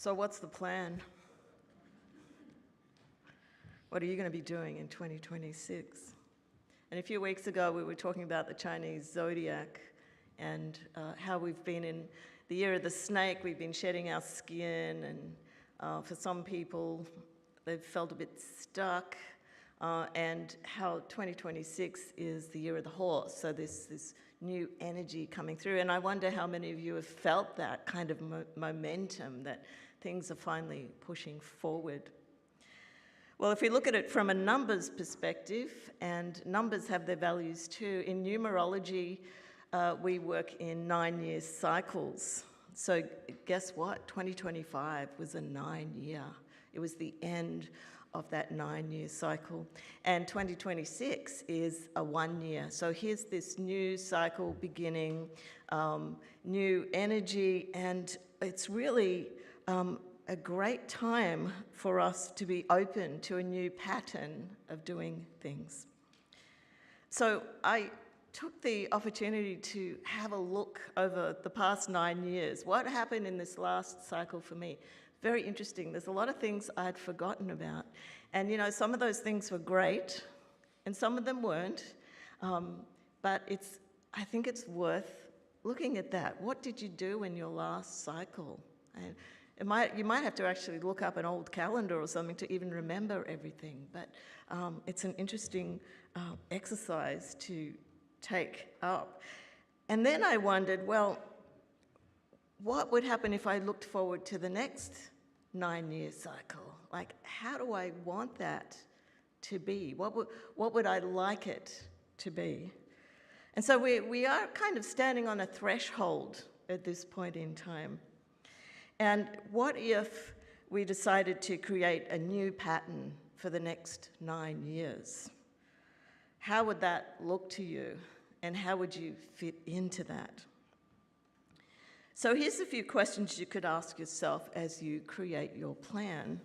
So what's the plan? What are you going to be doing in 2026? And a few weeks ago, we were talking about the Chinese zodiac and how we've been in the year of the snake. We've been shedding our skin, and for some people, they've felt a bit stuck, and how 2026 is the year of the horse. So this new energy coming through. And I wonder how many of you have felt that kind of momentum, that things are finally pushing forward. Well, if we look at it from a numbers perspective, and numbers have their values too, in numerology, we work in 9-year cycles. So guess what? 2025 was a 9-year. It was the end of that 9-year cycle. And 2026 is a 1-year. So here's this new cycle beginning, new energy, and it's really a great time for us to be open to a new pattern of doing things. So I took the opportunity to have a look over the past 9 years. What happened in this last cycle for me? Very interesting. There's a lot of things I'd forgotten about. And you know, some of those things were great and some of them weren't. But I think it's worth looking at that. What did you do in your last cycle? And you might have to actually look up an old calendar or something to even remember everything, but it's an interesting exercise to take up. And then I wondered, well, what would happen if I looked forward to the next 9-year cycle? Like, how do I want that to be? What would I like it to be? And so we are kind of standing on a threshold at this point in time. And what if we decided to create a new pattern for the next 9 years? How would that look to you? And how would you fit into that? So here's a few questions you could ask yourself as you create your plan.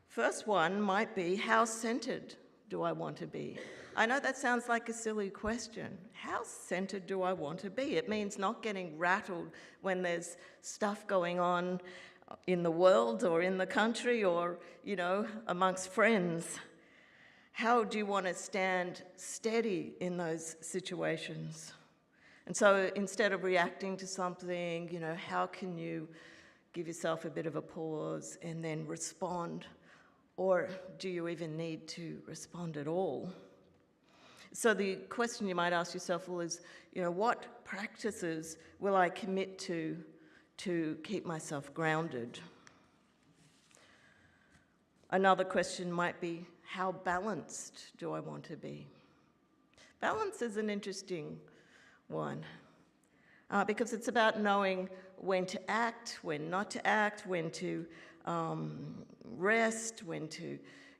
First one might be, how centered do I want to be? I know that sounds like a silly question. How centered do I want to be? It means not getting rattled when there's stuff going on in the world or in the country or, you know, amongst friends. How do you want to stand steady in those situations? And so instead of reacting to something, you know, how can you give yourself a bit of a pause and then respond? Or do you even need to respond at all? So the question you might ask yourself is, you know, what practices will I commit to keep myself grounded? Another question might be, how balanced do I want to be? Balance is an interesting one because it's about knowing when to act, when not to act, when to rest, when to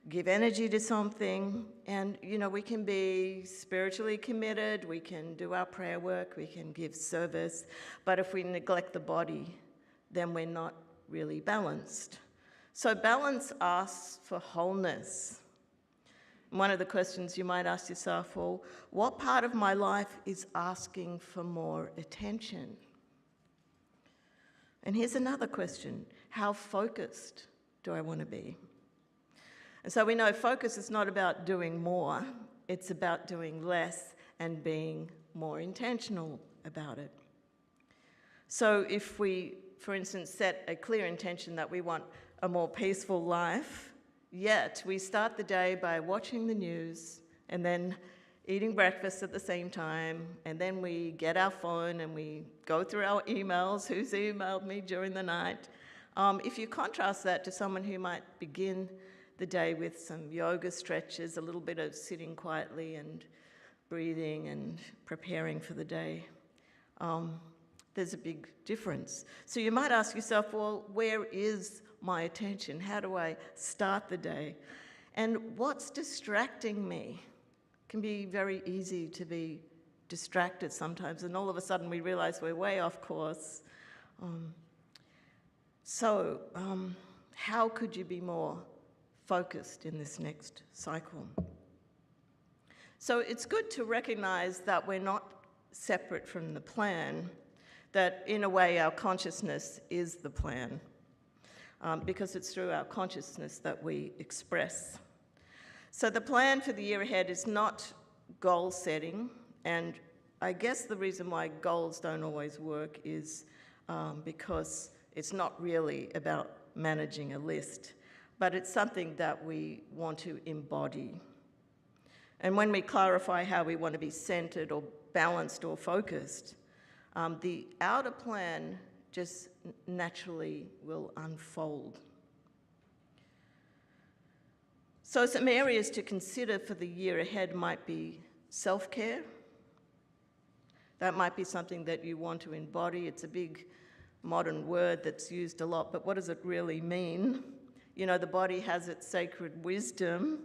give energy to something. And, you know, we can be spiritually committed, we can do our prayer work, we can give service, but if we neglect the body, then we're not really balanced. So balance asks for wholeness. One of the questions you might ask yourself, well, what part of my life is asking for more attention? And here's another question, how focused do I want to be? And so we know focus is not about doing more, it's about doing less and being more intentional about it. So if we, for instance, set a clear intention that we want a more peaceful life, yet we start the day by watching the news and then eating breakfast at the same time, and then we get our phone and we go through our emails, who's emailed me during the night. If you contrast that to someone who might begin the day with some yoga stretches, a little bit of sitting quietly and breathing and preparing for the day, there's a big difference. So you might ask yourself, well, where is my attention? How do I start the day? And what's distracting me? It can be very easy to be distracted sometimes, and all of a sudden we realize we're way off course. How could you be more focused in this next cycle? So it's good to recognize that we're not separate from the plan, that in a way our consciousness is the plan. because it's through our consciousness that we express. So the plan for the year ahead is not goal setting, and I guess the reason why goals don't always work is because it's not really about managing a list, but it's something that we want to embody. And when we clarify how we want to be centered or balanced or focused, the outer plan just naturally will unfold. So some areas to consider for the year ahead might be self-care. That might be something that you want to embody. It's a big modern word that's used a lot, but what does it really mean? You know, the body has its sacred wisdom,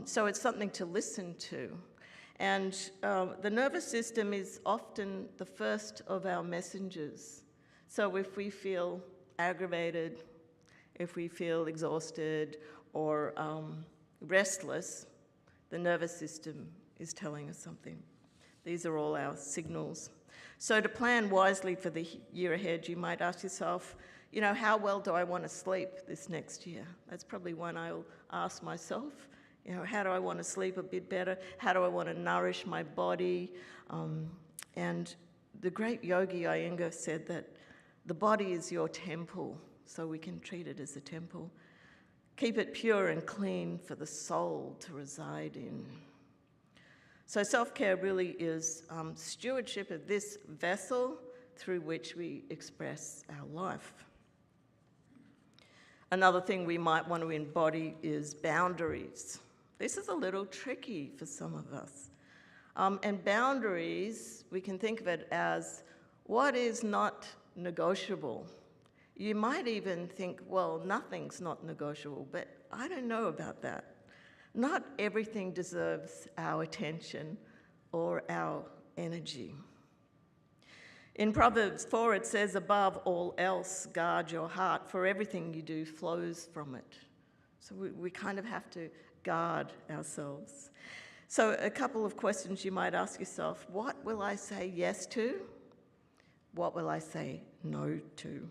so it's something to listen to. And the nervous system is often the first of our messengers. So if we feel aggravated, if we feel exhausted or restless, the nervous system is telling us something. These are all our signals. So to plan wisely for the year ahead, you might ask yourself, you know, how well do I want to sleep this next year? That's probably one I'll ask myself. You know, how do I want to sleep a bit better? How do I want to nourish my body? And the great yogi Iyengar said that the body is your temple, so we can treat it as a temple. Keep it pure and clean for the soul to reside in. So self-care really is stewardship of this vessel through which we express our life. Another thing we might want to embody is boundaries. This is a little tricky for some of us. And boundaries, we can think of it as what is not negotiable. You might even think, well, nothing's not negotiable, but I don't know about that. Not everything deserves our attention or our energy. In Proverbs 4, it says, above all else, guard your heart, for everything you do flows from it. So we kind of have to guard ourselves. So a couple of questions you might ask yourself: what will I say yes to? What will I say no to?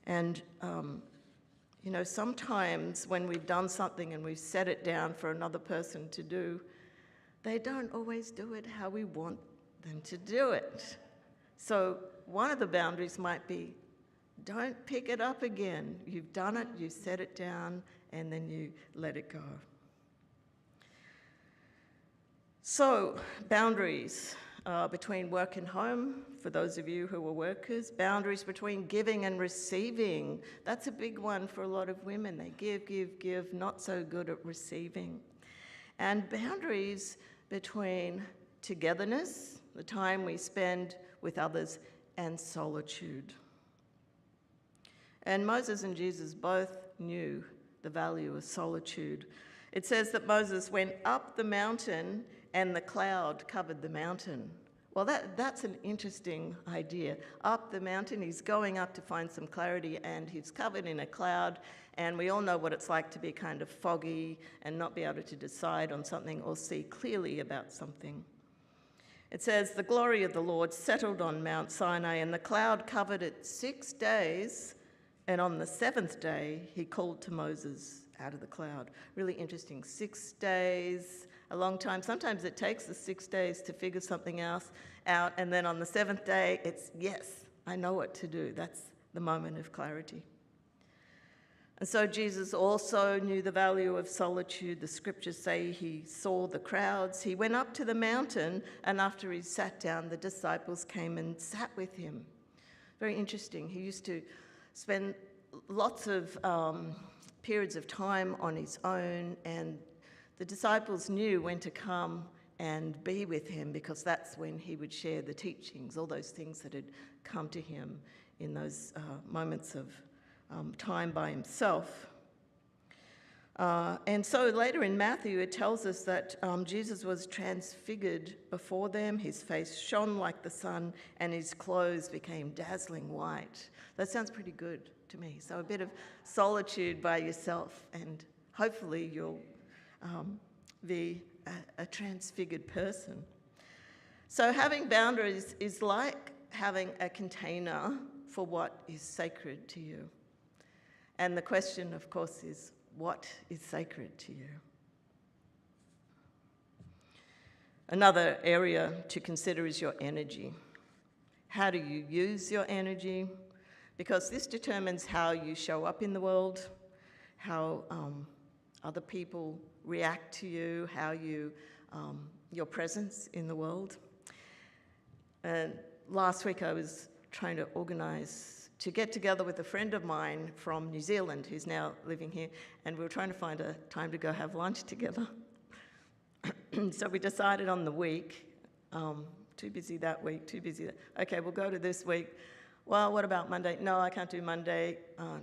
And you know, sometimes when we've done something and we've set it down for another person to do, they don't always do it how we want them to do it. So one of the boundaries might be, don't pick it up again. You've done it, you set it down, and then you let it go. So boundaries between work and home, for those of you who are workers. Boundaries between giving and receiving. That's a big one for a lot of women. They give, not so good at receiving. And boundaries between togetherness, the time we spend with others, and solitude. And Moses and Jesus both knew the value of solitude. It says that Moses went up the mountain and the cloud covered the mountain. Well, that's an interesting idea. Up the mountain, he's going up to find some clarity, and he's covered in a cloud, and we all know what it's like to be kind of foggy and not be able to decide on something or see clearly about something. It says, the glory of the Lord settled on Mount Sinai, and the cloud covered it 6 days, and on the 7th day, he called to Moses out of the cloud. Really interesting. 6 days, a long time. Sometimes it takes us 6 days to figure something else out, and then on the 7th day, it's, yes, I know what to do. That's the moment of clarity. And so Jesus also knew the value of solitude. The scriptures say he saw the crowds. He went up to the mountain, and after he sat down, the disciples came and sat with him. Very interesting. He used to spend lots of periods of time on his own, and the disciples knew when to come and be with him, because that's when he would share the teachings, all those things that had come to him in those moments of time by himself. And so later in Matthew, it tells us that Jesus was transfigured before them. His face shone like the sun, and his clothes became dazzling white. That sounds pretty good to me. So a bit of solitude by yourself, and hopefully you'll be a transfigured person. So having boundaries is like having a container for what is sacred to you. And the question, of course, is what is sacred to you? Another area to consider is your energy. How do you use your energy? Because this determines how you show up in the world, how other people react to you, how your presence in the world. And last week I was trying to organise to get together with a friend of mine from New Zealand who's now living here, and we were trying to find a time to go have lunch together. So we decided on the week, too busy that week, too busy. Okay, we'll go to this week. Well, what about Monday? No, I can't do Monday.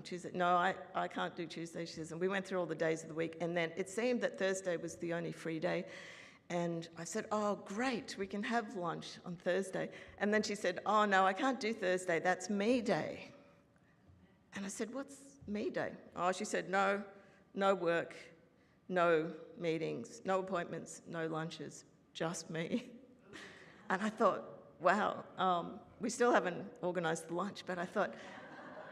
Tuesday? No, I can't do Tuesday, she says. And we went through all the days of the week, and then it seemed that Thursday was the only free day. And I said, oh, great, we can have lunch on Thursday. And then she said, oh, no, I can't do Thursday. That's me day. And I said, what's me day? Oh, she said, no work, no meetings, no appointments, no lunches, just me. And I thought, wow, we still haven't organised the lunch, but I thought,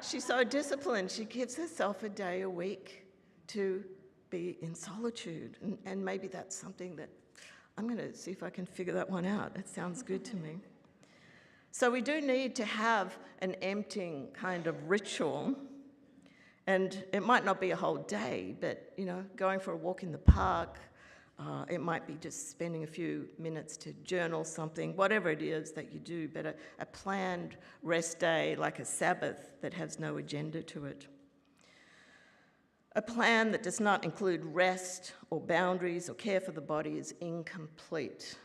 she's so disciplined. She gives herself a day a week to be in solitude. And maybe that's something that I'm going to see if I can figure that one out. That sounds good to me. So we do need to have an emptying kind of ritual. And it might not be a whole day, but, going for a walk in the park, it might be just spending a few minutes to journal something, whatever it is that you do, but a planned rest day, like a Sabbath, that has no agenda to it. A plan that does not include rest or boundaries or care for the body is incomplete.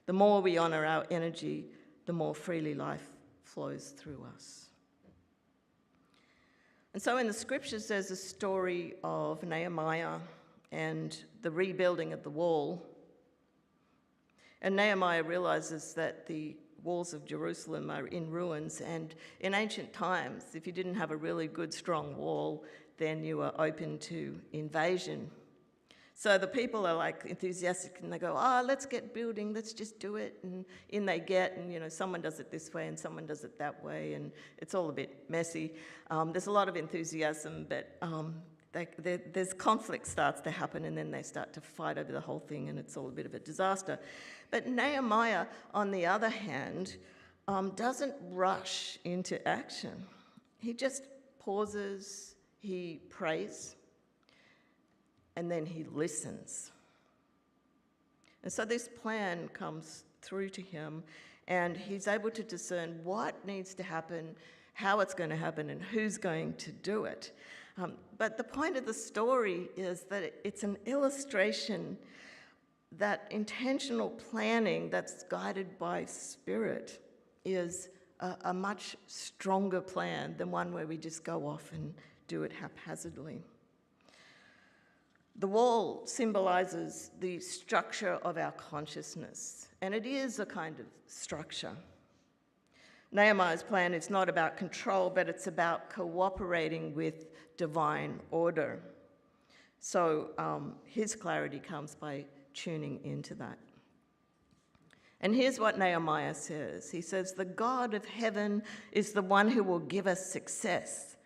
The more we honour our energy, the more freely life flows through us. And so in the scriptures, there's a story of Nehemiah and the rebuilding of the wall. And Nehemiah realizes that the walls of Jerusalem are in ruins, and in ancient times, if you didn't have a really good, strong wall, then you were open to invasion. So the people are like enthusiastic, and they go, let's get building, let's just do it. And in they get, and someone does it this way and someone does it that way, and it's all a bit messy. There's a lot of enthusiasm, but there's conflict starts to happen, and then they start to fight over the whole thing, and it's all a bit of a disaster. But Nehemiah, on the other hand, doesn't rush into action. He just pauses, he prays, and then he listens. And so this plan comes through to him, and he's able to discern what needs to happen, how it's going to happen, and who's going to do it. But the point of the story is that it's an illustration that intentional planning that's guided by spirit is a much stronger plan than one where we just go off and do it haphazardly. The wall symbolises the structure of our consciousness, and it is a kind of structure. Nehemiah's plan is not about control, but it's about cooperating with divine order. So his clarity comes by tuning into that. And here's what Nehemiah says. He says, the God of heaven is the one who will give us success,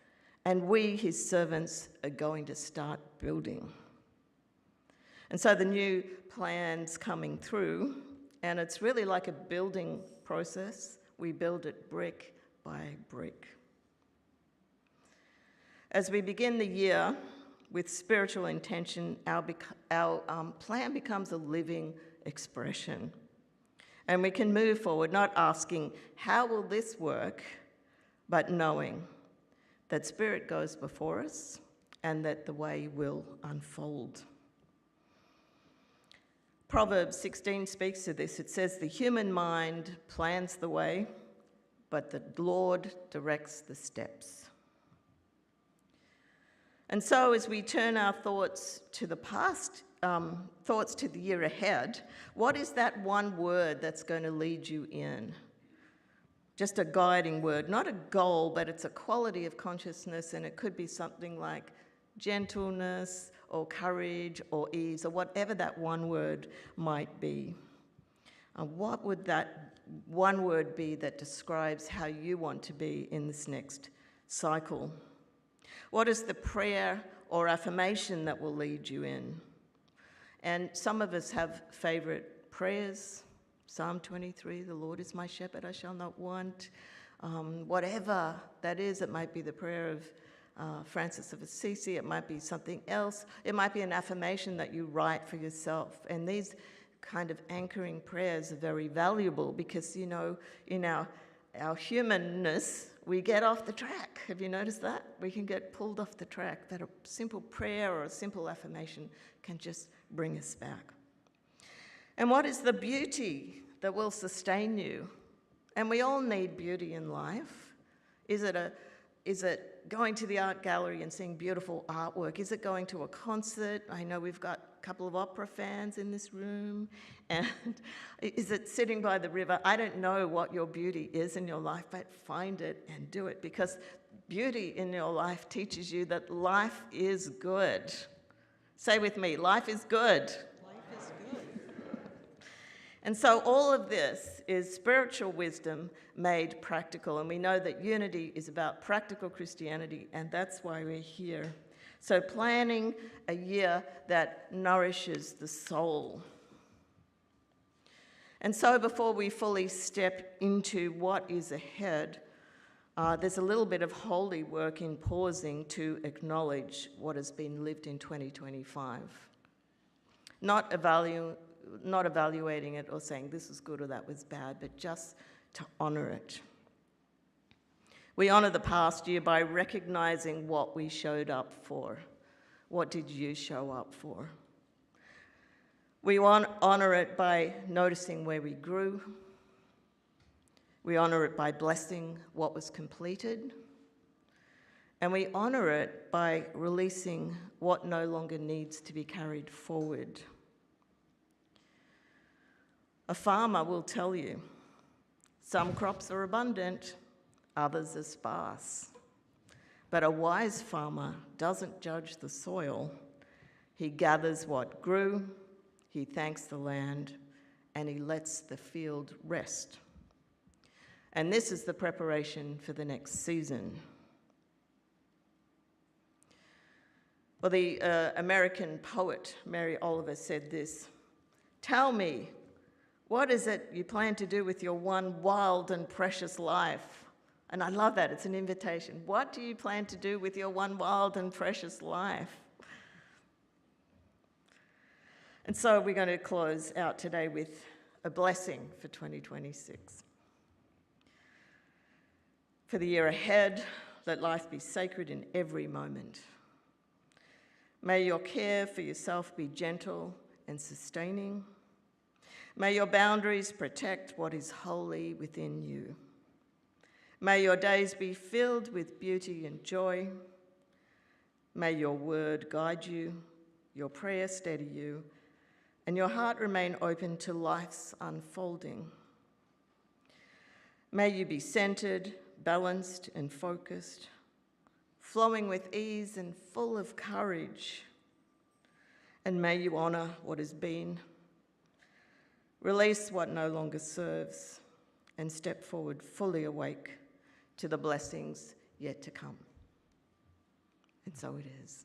and we, his servants, are going to start building. And so the new plan's coming through, and it's really like a building process. We build it brick by brick. As we begin the year with spiritual intention, our plan becomes a living expression. And we can move forward not asking, how will this work, but knowing that Spirit goes before us and that the way will unfold. Proverbs 16 speaks to this. It says, the human mind plans the way, but the Lord directs the steps. And so as we turn our thoughts to the past, thoughts to the year ahead, what is that one word that's going to lead you in? Just a guiding word, not a goal, but it's a quality of consciousness, and it could be something like gentleness or courage or ease or whatever that one word might be. What would that one word be that describes how you want to be in this next cycle? What is the prayer or affirmation that will lead you in? And some of us have favorite prayers. Psalm 23, the Lord is my shepherd, I shall not want. Whatever that is, it might be the prayer of Francis of Assisi, it might be something else. It might be an affirmation that you write for yourself. And these kind of anchoring prayers are very valuable because, you know, in our humanness, we get off the track. Have you noticed that? We can get pulled off the track, that a simple prayer or a simple affirmation can just bring us back. And what is the beauty that will sustain you? And we all need beauty in life. Is it going to the art gallery and seeing beautiful artwork? Is it going to a concert? I know we've got a couple of opera fans in this room. And is it sitting by the river? I don't know what your beauty is in your life, but find it and do it, because beauty in your life teaches you that life is good. Say with me, life is good. Life is good. And so all of this is spiritual wisdom made practical. And we know that unity is about practical Christianity, and that's why we're here. So planning a year that nourishes the soul. And so before we fully step into what is ahead, there's a little bit of holy work in pausing to acknowledge what has been lived in 2025. Not evaluating it or saying this was good or that was bad, but just to honour it. We honour the past year by recognising what we showed up for. What did you show up for? We honour it by noticing where we grew. We honour it by blessing what was completed. And we honour it by releasing what no longer needs to be carried forward. A farmer will tell you, some crops are abundant, others are sparse. But a wise farmer doesn't judge the soil. He gathers what grew, he thanks the land, and he lets the field rest. And this is the preparation for the next season. Well, the American poet Mary Oliver said this, "Tell me, what is it you plan to do with your one wild and precious life?" And I love that, it's an invitation. What do you plan to do with your one wild and precious life? And so we're going to close out today with a blessing for 2026. For the year ahead, let life be sacred in every moment. May your care for yourself be gentle and sustaining. May your boundaries protect what is holy within you. May your days be filled with beauty and joy. May your word guide you, your prayer steady you, and your heart remain open to life's unfolding. May you be centered, balanced, and focused, flowing with ease and full of courage. And may you honour what has been, release what no longer serves, and step forward fully awake to the blessings yet to come. And so it is.